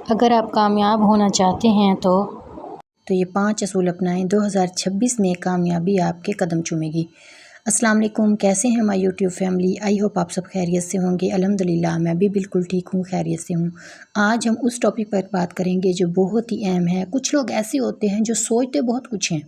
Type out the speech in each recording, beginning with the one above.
اگر آپ کامیاب ہونا چاہتے ہیں تو یہ 5 اصول اپنائیں۔ 2026 میں کامیابی آپ کے قدم چومے گی۔ السلام علیکم، کیسے ہیں ہماری یوٹیوب فیملی؟ آئی ہوپ آپ سب خیریت سے ہوں گے۔ الحمدللہ میں بھی بالکل ٹھیک ہوں، خیریت سے ہوں۔ آج ہم اس ٹاپک پر بات کریں گے جو بہت ہی اہم ہے۔ کچھ لوگ ایسے ہوتے ہیں جو سوچتے بہت کچھ ہیں،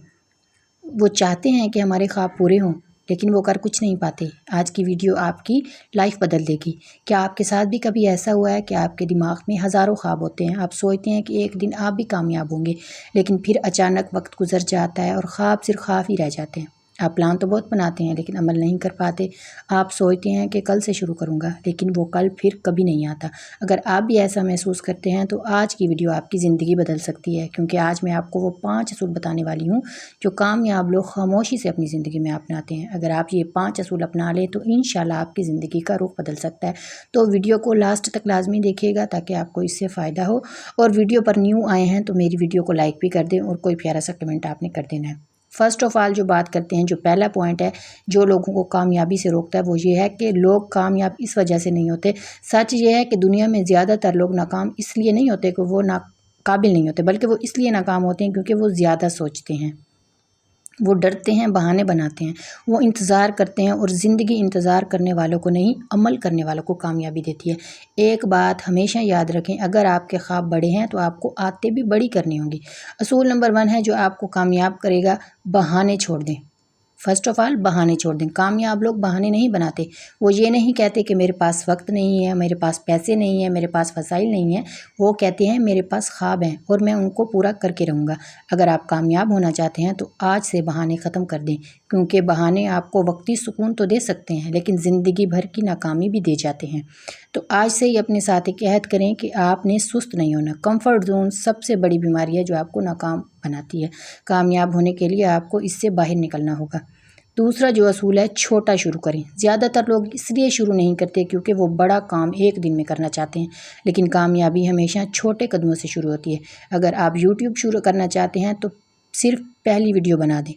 وہ چاہتے ہیں کہ ہمارے خواب پورے ہوں لیکن وہ کر کچھ نہیں پاتے۔ آج کی ویڈیو آپ کی لائف بدل دے گی۔ کیا آپ کے ساتھ بھی کبھی ایسا ہوا ہے کہ آپ کے دماغ میں ہزاروں خواب ہوتے ہیں، آپ سوچتے ہیں کہ ایک دن آپ بھی کامیاب ہوں گے، لیکن پھر اچانک وقت گزر جاتا ہے اور خواب صرف خواب ہی رہ جاتے ہیں۔ آپ پلان تو بہت بناتے ہیں لیکن عمل نہیں کر پاتے۔ آپ سوچتے ہیں کہ کل سے شروع کروں گا، لیکن وہ کل پھر کبھی نہیں آتا۔ اگر آپ بھی ایسا محسوس کرتے ہیں تو آج کی ویڈیو آپ کی زندگی بدل سکتی ہے، کیونکہ آج میں آپ کو وہ 5 اصول بتانے والی ہوں جو کامیاب لوگ خاموشی سے اپنی زندگی میں اپناتے ہیں۔ اگر آپ یہ 5 اصول اپنا لیں تو انشاءاللہ آپ کی زندگی کا رخ بدل سکتا ہے۔ تو ویڈیو کو لاسٹ تک لازمی دیکھیے گا تاکہ آپ کو اس سے فائدہ ہو، اور ویڈیو پر نیو آئے ہیں تو میری ویڈیو کو لائک بھی کر دیں اور کوئی پیارا سا کمنٹ آپ نے کر دینا ہے۔ فرسٹ آف آل جو بات کرتے ہیں، جو پہلا پوائنٹ ہے جو لوگوں کو کامیابی سے روکتا ہے، وہ یہ ہے کہ لوگ کامیاب اس وجہ سے نہیں ہوتے۔ سچ یہ ہے کہ دنیا میں زیادہ تر لوگ ناکام اس لیے نہیں ہوتے کہ وہ قابل نہیں ہوتے، بلکہ وہ اس لیے ناکام ہوتے ہیں کیونکہ وہ زیادہ سوچتے ہیں، وہ ڈرتے ہیں، بہانے بناتے ہیں، وہ انتظار کرتے ہیں، اور زندگی انتظار کرنے والوں کو نہیں، عمل کرنے والوں کو کامیابی دیتی ہے۔ ایک بات ہمیشہ یاد رکھیں، اگر آپ کے خواب بڑے ہیں تو آپ کو عادتیں بھی بڑی کرنی ہوں گی۔ اصول نمبر 1 ہے جو آپ کو کامیاب کرے گا، بہانے چھوڑ دیں۔ فرسٹ آف آل بہانے چھوڑ دیں۔ کامیاب لوگ بہانے نہیں بناتے۔ وہ یہ نہیں کہتے کہ میرے پاس وقت نہیں ہے، میرے پاس پیسے نہیں ہیں، میرے پاس وسائل نہیں ہیں۔ وہ کہتے ہیں میرے پاس خواب ہیں اور میں ان کو پورا کر کے رہوں گا۔ اگر آپ کامیاب ہونا چاہتے ہیں تو آج سے بہانے ختم کر دیں، کیونکہ بہانے آپ کو وقتی سکون تو دے سکتے ہیں لیکن زندگی بھر کی ناکامی بھی دے جاتے ہیں۔ تو آج سے ہی اپنے ساتھ ایک عہد کریں کہ آپ نے سست نہیں ہونا۔ کمفرٹ زون سب سے بڑی بیماری ہے جو آپ کو ناکام بناتی ہے۔ کامیاب ہونے کے لیے آپ کو اس سے باہر نکلنا ہوگا۔ دوسرا جو اصول ہے، چھوٹا شروع کریں۔ زیادہ تر لوگ اس لیے شروع نہیں کرتے کیونکہ وہ بڑا کام ایک دن میں کرنا چاہتے ہیں، لیکن کامیابی ہمیشہ چھوٹے قدموں سے شروع ہوتی ہے۔ اگر آپ یوٹیوب شروع کرنا چاہتے ہیں تو صرف پہلی ویڈیو بنا دیں۔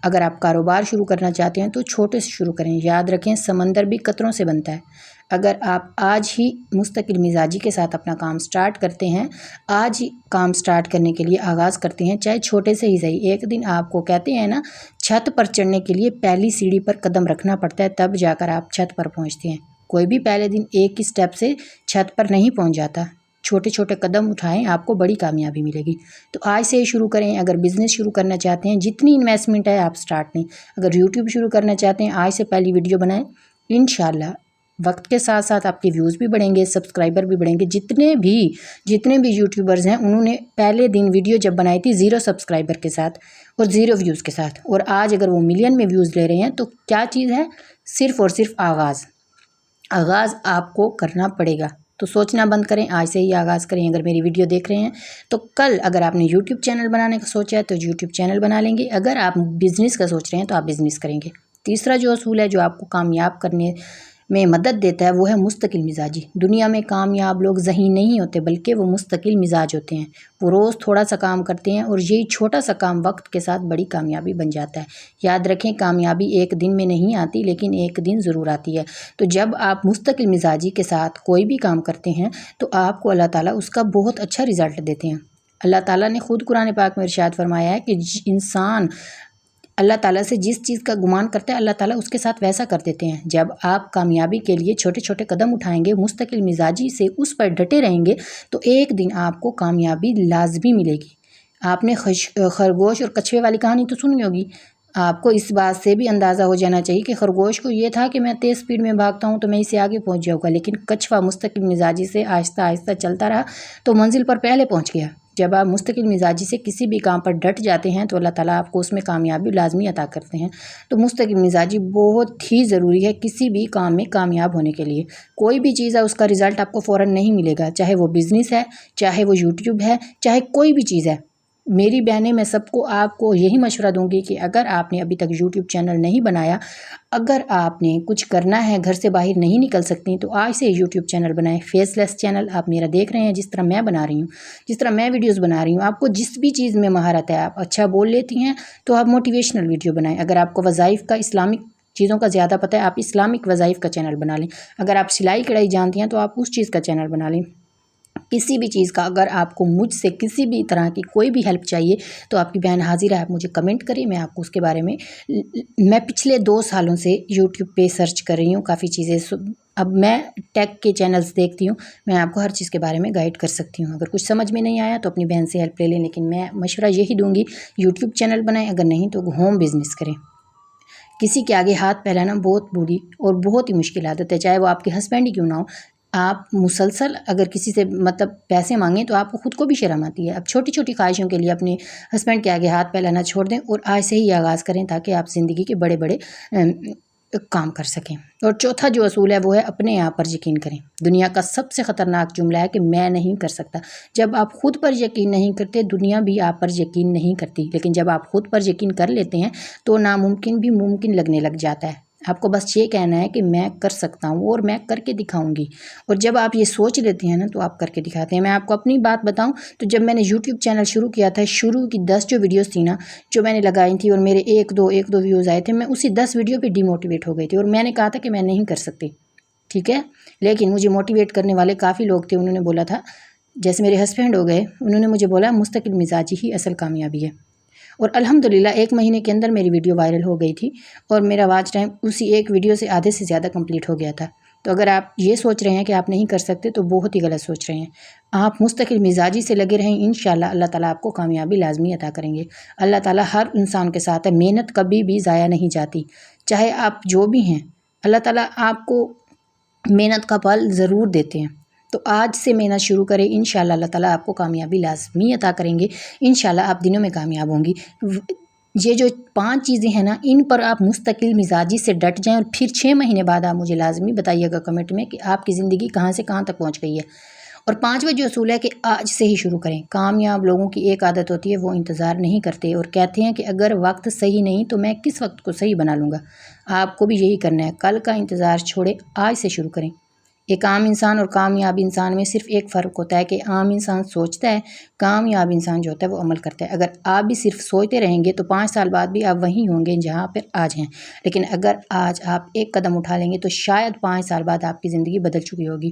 اگر آپ کاروبار شروع کرنا چاہتے ہیں تو چھوٹے سے شروع کریں۔ یاد رکھیں سمندر بھی قطروں سے بنتا ہے۔ اگر آپ آج ہی مستقل مزاجی کے ساتھ اپنا کام سٹارٹ کرتے ہیں، آج ہی کام سٹارٹ کرنے کے لیے آغاز کرتے ہیں، چاہے چھوٹے سے ہی صحیح۔ ایک دن آپ کو کہتے ہیں نا، چھت پر چڑھنے کے لیے پہلی سیڑھی پر قدم رکھنا پڑتا ہے، تب جا کر آپ چھت پر پہنچتے ہیں۔ کوئی بھی پہلے دن ایک ہی سٹیپ سے چھت پر نہیں پہنچ جاتا۔ چھوٹے چھوٹے قدم اٹھائیں، آپ کو بڑی کامیابی ملے گی۔ تو آج سے ہی شروع کریں۔ اگر بزنس شروع کرنا چاہتے ہیں، جتنی انویسٹمنٹ ہے آپ سٹارٹ لیں۔ اگر یوٹیوب شروع کرنا چاہتے ہیں، آج سے پہلی ویڈیو بنائیں۔ انشاءاللہ وقت کے ساتھ ساتھ آپ کے ویوز بھی بڑھیں گے، سبسکرائبر بھی بڑھیں گے۔ جتنے بھی یوٹیوبرز ہیں انہوں نے پہلے دن ویڈیو جب بنائی تھی 0 سبسکرائبر کے ساتھ اور 0 ویوز کے ساتھ، اور آج اگر وہ ملین میں ویوز لے رہے ہیں تو کیا چیز ہے؟ صرف اور صرف آغاز آپ کو کرنا پڑے گا۔ تو سوچنا بند کریں، آج سے ہی آغاز کریں۔ اگر میری ویڈیو دیکھ رہے ہیں تو کل اگر آپ نے یوٹیوب چینل بنانے کا سوچا ہے تو یوٹیوب چینل بنا لیں گے۔ اگر آپ بزنس کا سوچ رہے ہیں تو آپ بزنس کریں گے۔ تیسرا جو اصول ہے جو آپ کو کامیاب کرنے میں مدد دیتا ہے وہ ہے مستقل مزاجی۔ دنیا میں کامیاب لوگ ذہین نہیں ہوتے بلکہ وہ مستقل مزاج ہوتے ہیں۔ وہ روز تھوڑا سا کام کرتے ہیں اور یہی چھوٹا سا کام وقت کے ساتھ بڑی کامیابی بن جاتا ہے۔ یاد رکھیں کامیابی ایک دن میں نہیں آتی لیکن ایک دن ضرور آتی ہے۔ تو جب آپ مستقل مزاجی کے ساتھ کوئی بھی کام کرتے ہیں تو آپ کو اللہ تعالیٰ اس کا بہت اچھا رزلٹ دیتے ہیں۔ اللہ تعالیٰ نے خود قرآن پاک میں ارشاد فرمایا ہے کہ انسان اللہ تعالیٰ سے جس چیز کا گمان کرتا ہے اللہ تعالیٰ اس کے ساتھ ویسا کر دیتے ہیں۔ جب آپ کامیابی کے لیے چھوٹے چھوٹے قدم اٹھائیں گے، مستقل مزاجی سے اس پر ڈٹے رہیں گے تو ایک دن آپ کو کامیابی لازمی ملے گی۔ آپ نے خرگوش اور کچھوے والی کہانی تو سنی ہوگی۔ آپ کو اس بات سے بھی اندازہ ہو جانا چاہیے کہ خرگوش کو یہ تھا کہ میں تیز سپیڈ میں بھاگتا ہوں تو میں اسے آگے پہنچ جاؤں گا، لیکن کچھوا مستقل مزاجی سے آہستہ آہستہ چلتا رہا تو منزل پر پہلے پہنچ گیا۔ جب آپ مستقل مزاجی سے کسی بھی کام پر ڈٹ جاتے ہیں تو اللہ تعالیٰ آپ کو اس میں کامیابی لازمی عطا کرتے ہیں۔ تو مستقل مزاجی بہت ہی ضروری ہے کسی بھی کام میں کامیاب ہونے کے لیے۔ کوئی بھی چیز ہے اس کا رزلٹ آپ کو فوراً نہیں ملے گا، چاہے وہ بزنس ہے، چاہے وہ یوٹیوب ہے، چاہے کوئی بھی چیز ہے۔ میری بہنیں میں سب کو آپ کو یہی مشورہ دوں گی کہ اگر آپ نے ابھی تک یوٹیوب چینل نہیں بنایا، اگر آپ نے کچھ کرنا ہے، گھر سے باہر نہیں نکل سکتی تو آج سے یوٹیوب چینل بنائیں۔ فیس لیس چینل آپ میرا دیکھ رہے ہیں، جس طرح میں بنا رہی ہوں، جس طرح میں ویڈیوز بنا رہی ہوں، آپ کو جس بھی چیز میں مہارت ہے، آپ اچھا بول لیتی ہیں تو آپ موٹیویشنل ویڈیو بنائیں۔ اگر آپ کو وظائف کا، اسلامک چیزوں کا زیادہ پتہ ہے، آپ اسلامک وظائف کا چینل بنا لیں۔ اگر آپ سلائی کڑھائی جانتی ہیں تو آپ اس چیز کا چینل بنا لیں۔ کسی بھی چیز کا اگر آپ کو مجھ سے کسی بھی طرح کی کوئی بھی ہیلپ چاہیے تو آپ کی بہن حاضر ہے، آپ مجھے کمنٹ کریں، میں آپ کو اس کے بارے میں پچھلے 2 سالوں سے یوٹیوب پہ سرچ کر رہی ہوں کافی چیزیں. اب میں ٹیک کے چینلز دیکھتی ہوں، میں آپ کو ہر چیز کے بارے میں گائیڈ کر سکتی ہوں. اگر کچھ سمجھ میں نہیں آیا تو اپنی بہن سے ہیلپ لے لیں، لیکن میں مشورہ یہی دوں گی یوٹیوب چینل بنائیں، اگر نہیں تو ہوم بزنس کریں. کسی کے آگے ہاتھ پھیلانا بہت بری اور بہت ہی مشکل عادت ہے، چاہے وہ آپ کے ہسبینڈ ہی کیوں نہ ہو. آپ مسلسل اگر کسی سے پیسے مانگیں تو آپ کو خود کو بھی شرم آتی ہے. اب چھوٹی چھوٹی خواہشوں کے لیے اپنے ہسبینڈ کے آگے ہاتھ پھیلانا چھوڑ دیں اور آج سے ہی آغاز کریں تاکہ آپ زندگی کے بڑے بڑے کام کر سکیں. اور چوتھا جو اصول ہے وہ ہے اپنے آپ پر یقین کریں. دنیا کا سب سے خطرناک جملہ ہے کہ میں نہیں کر سکتا. جب آپ خود پر یقین نہیں کرتے دنیا بھی آپ پر یقین نہیں کرتی، لیکن جب آپ خود پر یقین کر لیتے ہیں تو ناممکن بھی ممکن لگنے لگ جاتا ہے. آپ کو بس یہ کہنا ہے کہ میں کر سکتا ہوں اور میں کر کے دکھاؤں گی. اور جب آپ یہ سوچ لیتے ہیں نا تو آپ کر کے دکھاتے ہیں. میں آپ کو اپنی بات بتاؤں تو جب میں نے یوٹیوب چینل شروع کیا تھا، شروع کی 10 جو ویڈیوز تھی نا جو میں نے لگائی تھی اور میرے ایک دو ویوز آئے تھے، میں اسی 10 ویڈیو پہ ڈی موٹیویٹ ہو گئی تھی اور میں نے کہا تھا کہ میں نہیں کر سکتی. ٹھیک ہے، لیکن مجھے موٹیویٹ کرنے والے کافی لوگ تھے. انہوں نے بولا تھا، جیسے میرے ہسبینڈ ہو گئے، انہوں نے مجھے بولا مستقل مزاجی ہی اصل کامیابی ہے. اور الحمدللہ 1 مہینے کے اندر میری ویڈیو وائرل ہو گئی تھی اور میرا واچ ٹائم اسی ایک ویڈیو سے آدھے سے زیادہ کمپلیٹ ہو گیا تھا. تو اگر آپ یہ سوچ رہے ہیں کہ آپ نہیں کر سکتے تو بہت ہی غلط سوچ رہے ہیں. آپ مستقل مزاجی سے لگے رہیں، انشاءاللہ اللہ تعالیٰ آپ کو کامیابی لازمی عطا کریں گے. اللہ تعالیٰ ہر انسان کے ساتھ ہے. محنت کبھی بھی ضائع نہیں جاتی، چاہے آپ جو بھی ہیں. اللہ تعالیٰ آپ کو محنت کا پھل ضرور دیتے ہیں. تو آج سے محنت شروع کریں، انشاءاللہ اللہ تعالیٰ آپ کو کامیابی لازمی عطا کریں گے. انشاءاللہ آپ دنوں میں کامیاب ہوں گی. یہ جو 5 چیزیں ہیں نا، ان پر آپ مستقل مزاجی سے ڈٹ جائیں اور پھر 6 مہینے بعد آپ مجھے لازمی بتائیے گا کمنٹ میں کہ آپ کی زندگی کہاں سے کہاں تک پہنچ گئی ہے. اور 5واں جو اصول ہے کہ آج سے ہی شروع کریں. کامیاب لوگوں کی ایک عادت ہوتی ہے، وہ انتظار نہیں کرتے اور کہتے ہیں کہ اگر وقت صحیح نہیں تو میں کس وقت کو صحیح بنا لوں گا. آپ کو بھی یہی کرنا ہے. کل کا انتظار چھوڑیں، آج سے شروع کریں. ایک عام انسان اور کامیاب انسان میں صرف ایک فرق ہوتا ہے کہ عام انسان سوچتا ہے، کامیاب انسان جو ہوتا ہے وہ عمل کرتا ہے. اگر آپ بھی صرف سوچتے رہیں گے تو 5 سال بعد بھی آپ وہیں ہوں گے جہاں پر آج ہیں. لیکن اگر آج آپ ایک قدم اٹھا لیں گے تو شاید 5 سال بعد آپ کی زندگی بدل چکی ہوگی.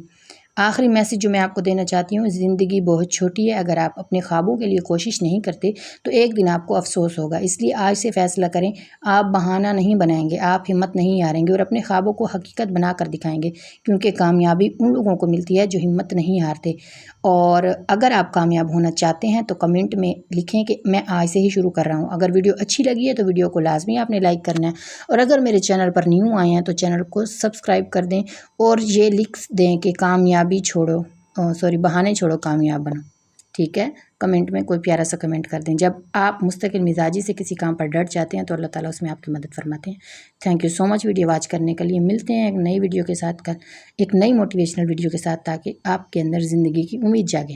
آخری میسج جو میں آپ کو دینا چاہتی ہوں، زندگی بہت چھوٹی ہے. اگر آپ اپنے خوابوں کے لیے کوشش نہیں کرتے تو ایک دن آپ کو افسوس ہوگا. اس لیے آج سے فیصلہ کریں. آپ بہانہ نہیں بنائیں گے، آپ ہمت نہیں ہاریں گے اور اپنے خوابوں کو حقیقت بنا کر دکھائیں گے. کیونکہ کامیابی ان لوگوں کو ملتی ہے جو ہمت نہیں ہارتے. اور اگر آپ کامیاب ہونا چاہتے ہیں تو کمنٹ میں لکھیں کہ میں آج سے ہی شروع کر رہا ہوں. اگر ویڈیو اچھی لگی ہے تو ویڈیو کو لازمی آپ نے لائک کرنا ہے. اور اگر میرے چینل پر نیو آئے ہیں تو چینل کو سبسکرائب کر دیں اور یہ لکھ دیں کہ بہانے چھوڑو کامیاب بنو. ٹھیک ہے، کمنٹ میں کوئی پیارا سا کمنٹ کر دیں. جب آپ مستقل مزاجی سے کسی کام پر ڈٹ جاتے ہیں تو اللہ تعالیٰ اس میں آپ کی مدد فرماتے ہیں. Thank you so much video watch کرنے کے لیے. ملتے ہیں ایک نئی ویڈیو کے ساتھ، ایک نئی موٹیویشنل ویڈیو کے ساتھ، تاکہ آپ کے اندر زندگی کی امید جاگے.